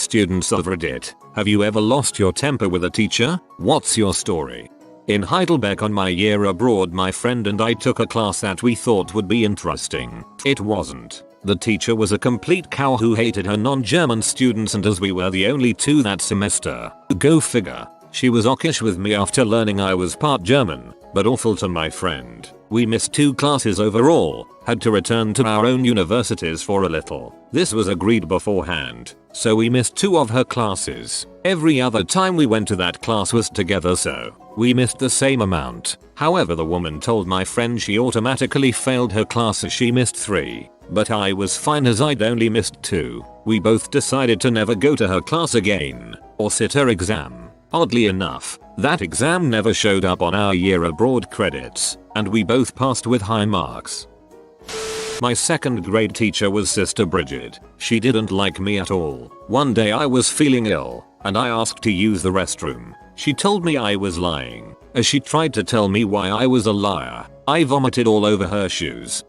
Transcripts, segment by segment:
students of Reddit, have you ever lost your temper with a teacher? What's your story? In Heidelberg on my year abroad, my friend and I took a class that we thought would be interesting. It wasn't. The teacher was a complete cow who hated her non-German students, and as we were the only two that semester, go figure, she was hawkish with me after learning I was part German, but awful to my friend. We missed 2 classes overall, had to return to our own universities for a little. This was agreed beforehand, so we missed 2 of her classes. Every other time we went to that class was together, so we missed the same amount. However, the woman told my friend she automatically failed her class as she missed 3. But I was fine as I'd only missed 2. We both decided to never go to her class again, or sit her exam. Oddly enough, that exam never showed up on our year abroad credits, and we both passed with high marks. My 2nd grade teacher was Sister Bridget. She didn't like me at all. One day I was feeling ill, and I asked to use the restroom. She told me I was lying. As she tried to tell me why I was a liar, I vomited all over her shoes.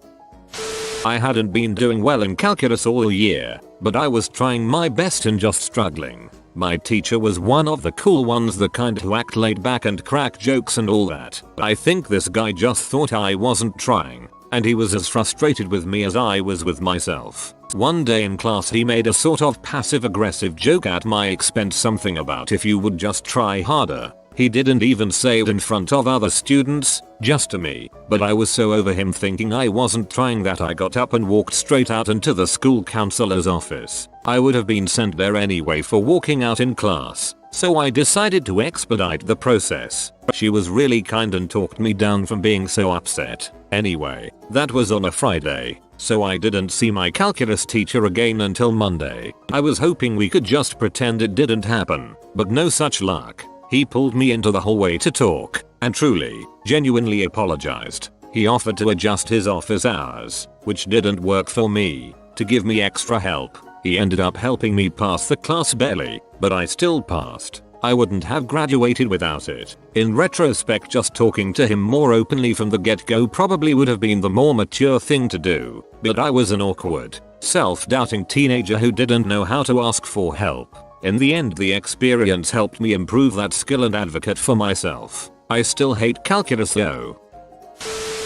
I hadn't been doing well in calculus all year, but I was trying my best and just struggling. My teacher was one of the cool ones, the kind who act laid back and crack jokes and all that. I think this guy just thought I wasn't trying, and he was as frustrated with me as I was with myself. One day in class he made a sort of passive-aggressive joke at my expense, something about if you would just try harder. He didn't even say it in front of other students, just to me, but I was so over him thinking I wasn't trying that I got up and walked straight out into the school counselor's office. I would have been sent there anyway for walking out in class, so I decided to expedite the process. She was really kind and talked me down from being so upset. Anyway, that was on a Friday, so I didn't see my calculus teacher again until Monday. I was hoping we could just pretend it didn't happen, but no such luck. He pulled me into the hallway to talk, and truly, genuinely apologized. He offered to adjust his office hours, which didn't work for me, to give me extra help. He ended up helping me pass the class barely, but I still passed. I wouldn't have graduated without it. In retrospect, just talking to him more openly from the get-go probably would have been the more mature thing to do, but I was an awkward, self-doubting teenager who didn't know how to ask for help. In the end, the experience helped me improve that skill and advocate for myself. I still hate calculus though.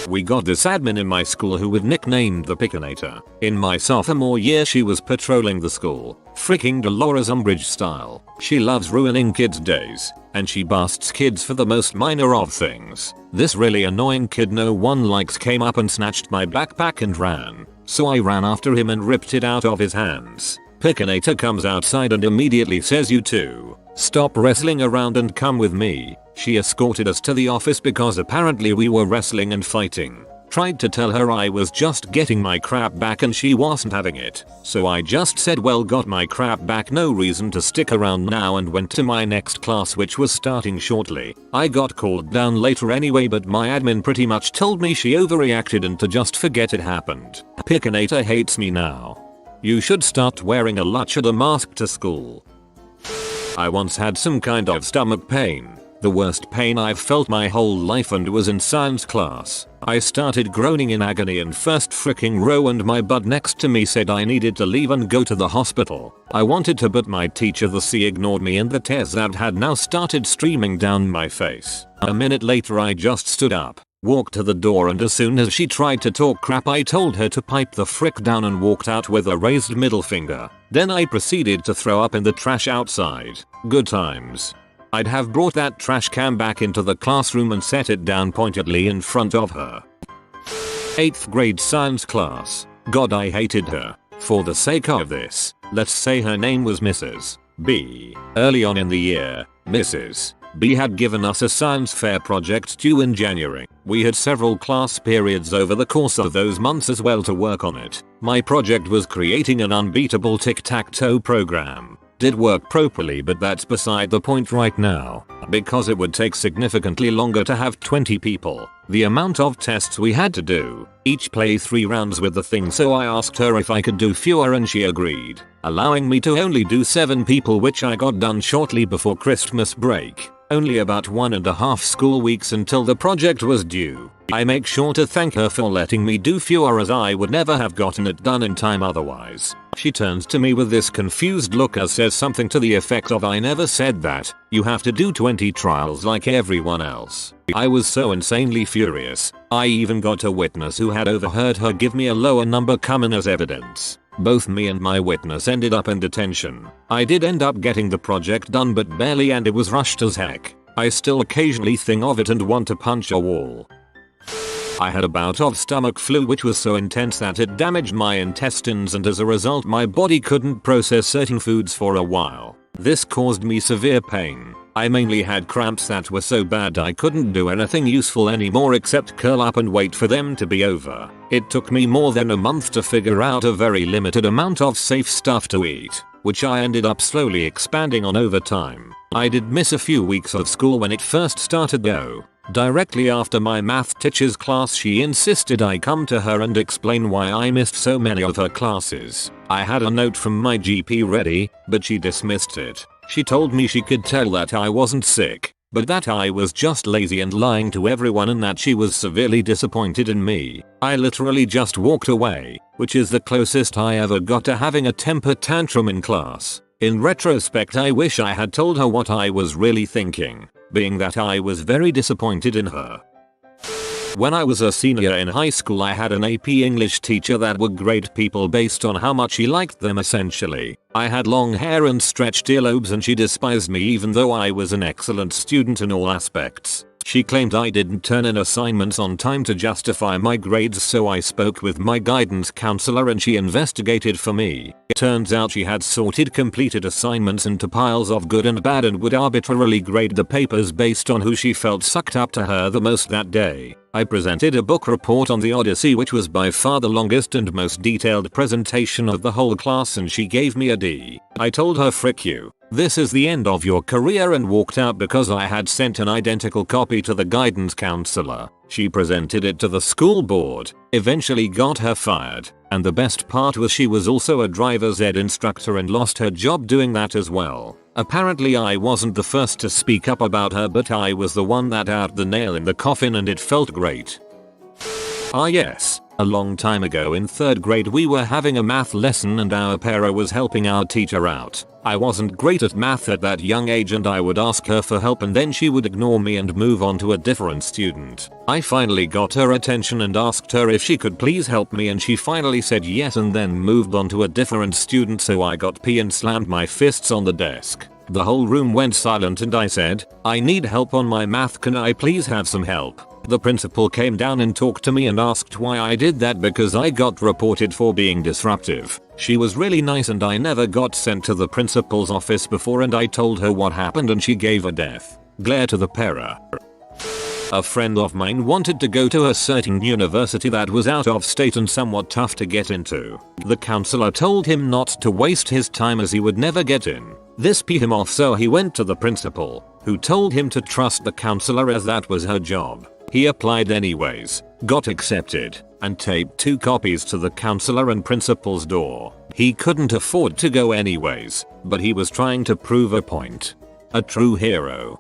We got this admin in my school who was nicknamed the Pickinator. In my sophomore year she was patrolling the school, freaking Dolores Umbridge style. She loves ruining kids' days, and she busts kids for the most minor of things. This really annoying kid no one likes came up and snatched my backpack and ran, so I ran after him and ripped it out of his hands. Pickinator comes outside and immediately says, "You two, stop wrestling around and come with me." She escorted us to the office because apparently we were wrestling and fighting. Tried to tell her I was just getting my crap back and she wasn't having it. So I just said, "Well, got my crap back, no reason to stick around now," and went to my next class, which was starting shortly. I got called down later anyway, but my admin pretty much told me she overreacted and to just forget it happened. Pickinator hates me now. You should start wearing a Luchada mask to school. I once had some kind of stomach pain. The worst pain I've felt my whole life, and was in science class. I started groaning in agony in first fricking row and my bud next to me said I needed to leave and go to the hospital. I wanted to, but my teacher the C ignored me and the tears that had now started streaming down my face. A minute later I just stood up, walked to the door, and as soon as she tried to talk crap I told her to pipe the frick down and walked out with a raised middle finger. Then I proceeded to throw up in the trash outside. Good times. I'd have brought that trash can back into the classroom and set it down pointedly in front of her. 8th grade science class. God, I hated her. For the sake of this, let's say her name was Mrs. B. Early on in the year, Mrs. B had given us a science fair project due in January. We had several class periods over the course of those months as well to work on it. My project was creating an unbeatable tic-tac-toe program. Did work properly, but that's beside the point right now, because it would take significantly longer to have 20 people. The amount of tests we had to do, each play 3 rounds with the thing, so I asked her if I could do fewer and she agreed, allowing me to only do 7 people, which I got done shortly before Christmas break. only about 1.5 school weeks until the project was due. I make sure to thank her for letting me do fewer as I would never have gotten it done in time otherwise. She turns to me with this confused look as says something to the effect of, "I never said that, you have to do 20 trials like everyone else." I was so insanely furious. I even got a witness who had overheard her give me a lower number come in as evidence. Both me and my witness ended up in detention. I did end up getting the project done but barely, and it was rushed as heck. I still occasionally think of it and want to punch a wall. I had a bout of stomach flu which was so intense that it damaged my intestines, and as a result my body couldn't process certain foods for a while. This caused me severe pain. I mainly had cramps that were so bad I couldn't do anything useful anymore except curl up and wait for them to be over. It took me more than a month to figure out a very limited amount of safe stuff to eat, which I ended up slowly expanding on over time. I did miss a few weeks of school when it first started though. Directly after my math teacher's class she insisted I come to her and explain why I missed so many of her classes. I had a note from my GP ready, but she dismissed it. She told me she could tell that I wasn't sick, but that I was just lazy and lying to everyone, and that she was severely disappointed in me. I literally just walked away, which is the closest I ever got to having a temper tantrum in class. In retrospect I wish I had told her what I was really thinking, being that I was very disappointed in her. When I was a senior in high school I had an AP English teacher that would grade people based on how much he liked them essentially. I had long hair and stretched earlobes and she despised me even though I was an excellent student in all aspects. She claimed I didn't turn in assignments on time to justify my grades, so I spoke with my guidance counselor and she investigated for me. It turns out she had sorted completed assignments into piles of good and bad and would arbitrarily grade the papers based on who she felt sucked up to her the most that day. I presented a book report on the Odyssey which was by far the longest and most detailed presentation of the whole class, and she gave me a D. I told her frick you, this is the end of your career, and walked out because I had sent an identical copy to the guidance counselor. She presented it to the school board, eventually got her fired, and the best part was she was also a driver's ed instructor and lost her job doing that as well. Apparently I wasn't the first to speak up about her, but I was the one that had the nail in the coffin, and it felt great. Ah yes, a long time ago in 3rd grade we were having a math lesson and our para was helping our teacher out. I wasn't great at math at that young age and I would ask her for help and then she would ignore me and move on to a different student. I finally got her attention and asked her if she could please help me, and she finally said yes and then moved on to a different student, so I got pee and slammed my fists on the desk. The whole room went silent and I said, "I need help on my math, can I please have some help?" The principal came down and talked to me and asked why I did that because I got reported for being disruptive. She was really nice and I never got sent to the principal's office before, and I told her what happened and she gave a death glare to the para. A friend of mine wanted to go to a certain university that was out of state and somewhat tough to get into. The counselor told him not to waste his time as he would never get in. This peed him off, so he went to the principal, who told him to trust the counselor as that was her job. He applied anyways, got accepted, and taped 2 copies to the counselor and principal's door. He couldn't afford to go anyways, but he was trying to prove a point. A true hero.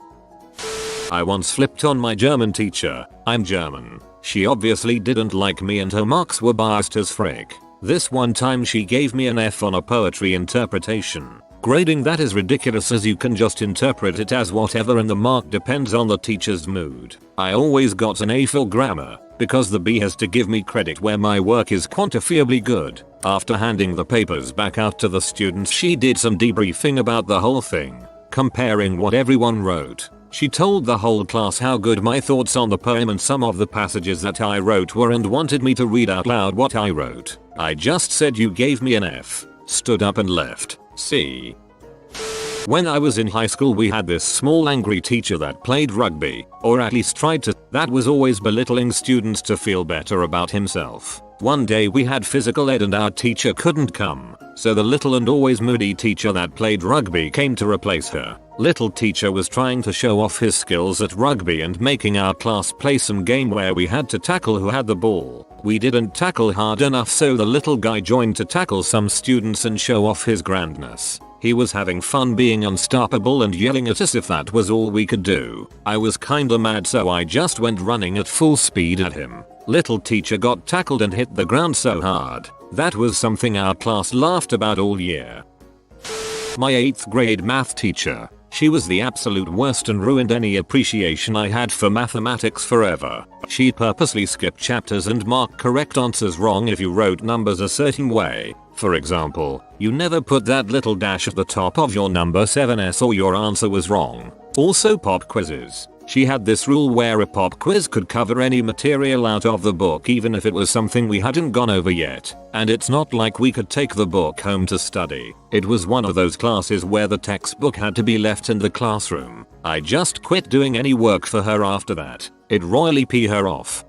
I once flipped on my German teacher. I'm German. She obviously didn't like me and her marks were biased as frick. This one time she gave me an F on a poetry interpretation. Grading that is ridiculous as you can just interpret it as whatever and the mark depends on the teacher's mood. I always got an A for grammar, because the B has to give me credit where my work is quantifiably good. After handing the papers back out to the students she did some debriefing about the whole thing, comparing what everyone wrote. She told the whole class how good my thoughts on the poem and some of the passages that I wrote were and wanted me to read out loud what I wrote. I just said you gave me an F, stood up and left. See? When I was in high school we had this small angry teacher that played rugby, or at least tried to, that was always belittling students to feel better about himself. One day we had physical ed and our teacher couldn't come, so the little and always moody teacher that played rugby came to replace her. Little teacher was trying to show off his skills at rugby and making our class play some game where we had to tackle who had the ball. We didn't tackle hard enough, so the little guy joined to tackle some students and show off his grandness. He was having fun being unstoppable and yelling at us if that was all we could do. I was kinda mad, so I just went running at full speed at him. Little teacher got tackled and hit the ground so hard. That was something our class laughed about all year. My 8th grade math teacher. She was the absolute worst and ruined any appreciation I had for mathematics forever. She'd purposely skip chapters and mark correct answers wrong if you wrote numbers a certain way. For example, you never put that little dash at the top of your number 7s or your answer was wrong. Also pop quizzes. She had this rule where a pop quiz could cover any material out of the book even if it was something we hadn't gone over yet. And it's not like we could take the book home to study. It was one of those classes where the textbook had to be left in the classroom. I just quit doing any work for her after that. It royally pissed her off.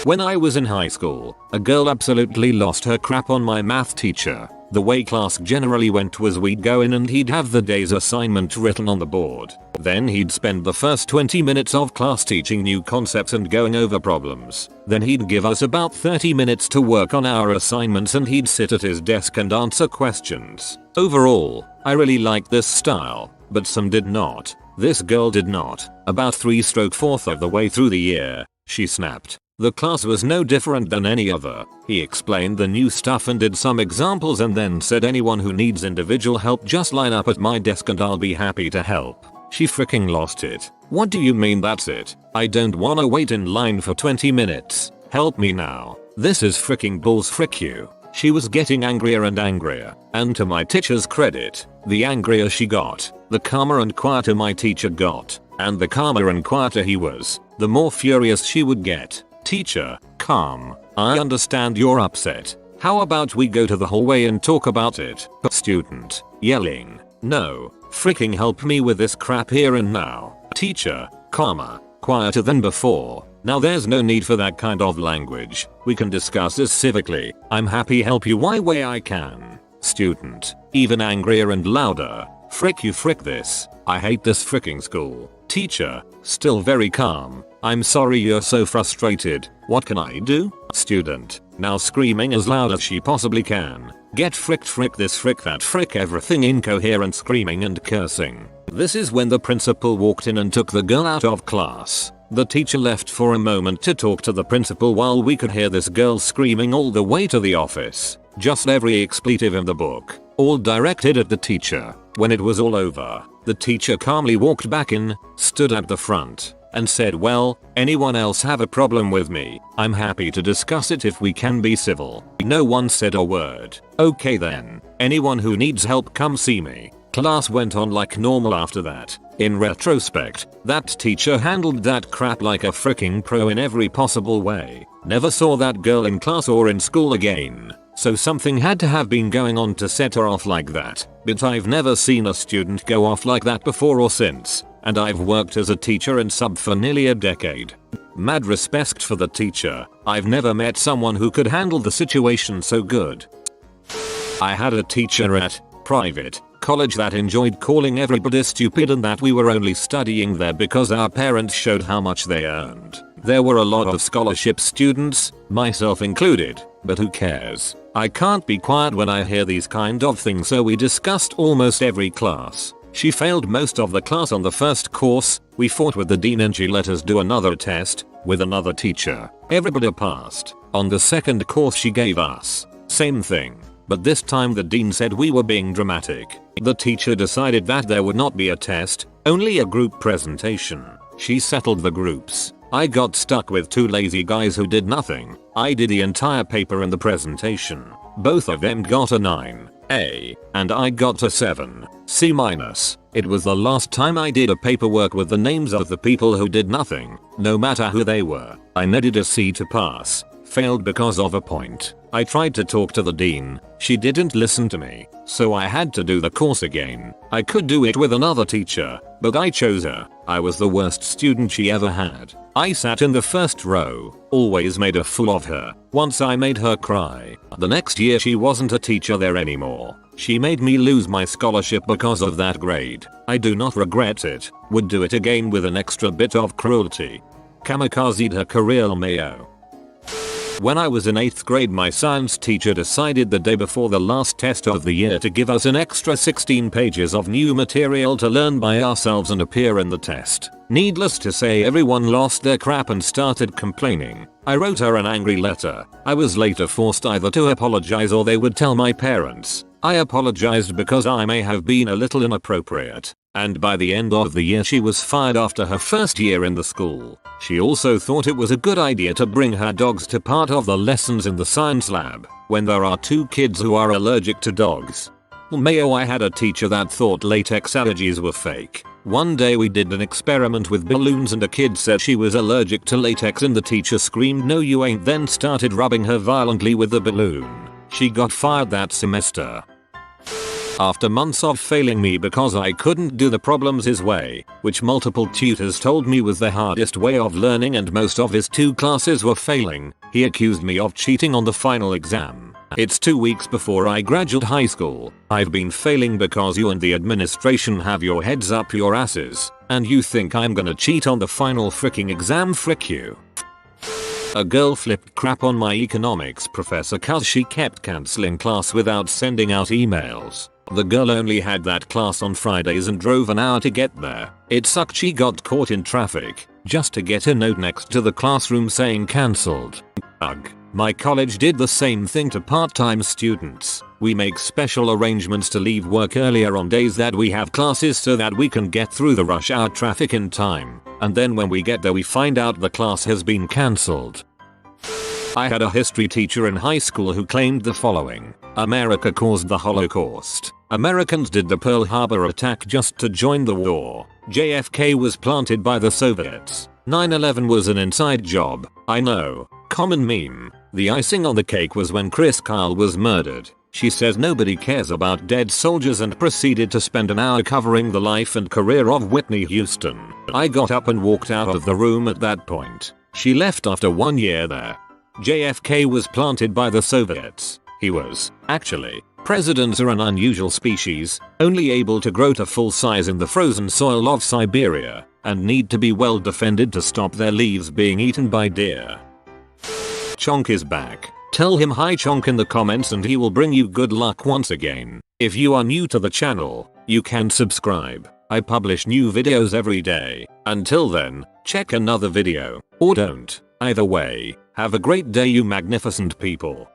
When I was in high school, a girl absolutely lost her crap on my math teacher. The way class generally went was we'd go in and he'd have the day's assignment written on the board. Then he'd spend the first 20 minutes of class teaching new concepts and going over problems. Then he'd give us about 30 minutes to work on our assignments and he'd sit at his desk and answer questions. Overall, I really liked this style, but some did not. This girl did not. About 3/4 of the way through the year, she snapped. The class was no different than any other. He explained the new stuff and did some examples and then said anyone who needs individual help just line up at my desk and I'll be happy to help. She freaking lost it. What do you mean that's it? I don't wanna wait in line for 20 minutes. Help me now. This is freaking balls, frick you. She was getting angrier and angrier, and to my teacher's credit, the angrier she got, the calmer and quieter my teacher got, and the calmer and quieter he was, the more furious she would get. Teacher, calm. I understand you're upset. How about we go to the hallway and talk about it? Student, yelling. No, freaking help me with this crap here and now. Teacher, calmer, quieter than before. Now there's no need for that kind of language. We can discuss this civically. I'm happy help you why way I can. Student, even angrier and louder. Frick you, frick this. I hate this fricking school. Teacher, still very calm. I'm sorry you're so frustrated. What can I do? Student, now screaming as loud as she possibly can. Get fricked, frick this, frick that, frick everything, incoherent screaming and cursing. This is when the principal walked in and took the girl out of class. The teacher left for a moment to talk to the principal while we could hear this girl screaming all the way to the office. Just every expletive in the book, all directed at the teacher. When it was all over, the teacher calmly walked back in, stood at the front, and said, well, anyone else have a problem with me? I'm happy to discuss it if we can be civil. No one said a word. Okay then, anyone who needs help come see me. Class went on like normal after that. In retrospect, that teacher handled that crap like a freaking pro in every possible way. Never saw that girl in class or in school again. So something had to have been going on to set her off like that. But I've never seen a student go off like that before or since. And I've worked as a teacher in sub for nearly a decade. Mad respect for the teacher. I've never met someone who could handle the situation so good. I had a teacher at private college that enjoyed calling everybody stupid and that we were only studying there because our parents showed how much they earned. There were a lot of scholarship students, myself included, but who cares? I can't be quiet when I hear these kind of things, so we discussed almost every class. She failed most of the class on the first course, we fought with the dean and she let us do another test, with another teacher. Everybody passed. On the second course she gave us. Same thing. But this time the dean said we were being dramatic. The teacher decided that there would not be a test, only a group presentation. She settled the groups. I got stuck with two lazy guys who did nothing. I did the entire paper and the presentation. Both of them got a 9A, and I got a 7C-. It was the last time I did a paperwork with the names of the people who did nothing, no matter who they were. I needed a C to pass. Failed because of a point. I tried to talk to the dean. She didn't listen to me, so I had to do the course again. I could do it with another teacher, but I chose her. I was the worst student she ever had. I sat in the first row, always made a fool of her. Once I made her cry. The next year she wasn't a teacher there anymore. She made me lose my scholarship because of that grade. I do not regret it. Would do it again with an extra bit of cruelty. Kamikazed her career, Mayo. When I was in 8th grade, my science teacher decided the day before the last test of the year to give us an extra 16 pages of new material to learn by ourselves and appear in the test. Needless to say, everyone lost their crap and started complaining. I wrote her an angry letter. I was later forced either to apologize or they would tell my parents. I apologized because I may have been a little inappropriate. And by the end of the year she was fired after her first year in the school. She also thought it was a good idea to bring her dogs to part of the lessons in the science lab, when there are 2 kids who are allergic to dogs. Mayo, I had a teacher that thought latex allergies were fake. One day we did an experiment with balloons and a kid said she was allergic to latex and the teacher screamed, "No you ain't," then started rubbing her violently with the balloon. She got fired that semester. After months of failing me because I couldn't do the problems his way, which multiple tutors told me was the hardest way of learning and most of his 2 classes were failing, he accused me of cheating on the final exam. It's 2 weeks before I graduate high school. I've been failing because you and the administration have your heads up your asses, and you think I'm gonna cheat on the final freaking exam? Frick you. A girl flipped crap on my economics professor cause she kept cancelling class without sending out emails. The girl only had that class on Fridays and drove an hour to get there. It sucked she got caught in traffic just to get a note next to the classroom saying cancelled. Ugh. My college did the same thing to part-time students. We make special arrangements to leave work earlier on days that we have classes so that we can get through the rush hour traffic in time. And then when we get there we find out the class has been cancelled. I had a history teacher in high school who claimed the following: America caused the Holocaust. Americans did the Pearl Harbor attack just to join the war. JFK was planted by the Soviets. 9/11 was an inside job. I know. Common meme. The icing on the cake was when Chris Kyle was murdered. She says nobody cares about dead soldiers and proceeded to spend an hour covering the life and career of Whitney Houston. I got up and walked out of the room at that point. She left after 1 year there. JFK was planted by the Soviets. He was, actually. Presidents are an unusual species, only able to grow to full size in the frozen soil of Siberia, and need to be well defended to stop their leaves being eaten by deer. Chonk is back. Tell him hi Chonk in the comments and he will bring you good luck once again. If you are new to the channel, you can subscribe. I publish new videos every day. Until then, check another video, or don't. Either way, have a great day you magnificent people.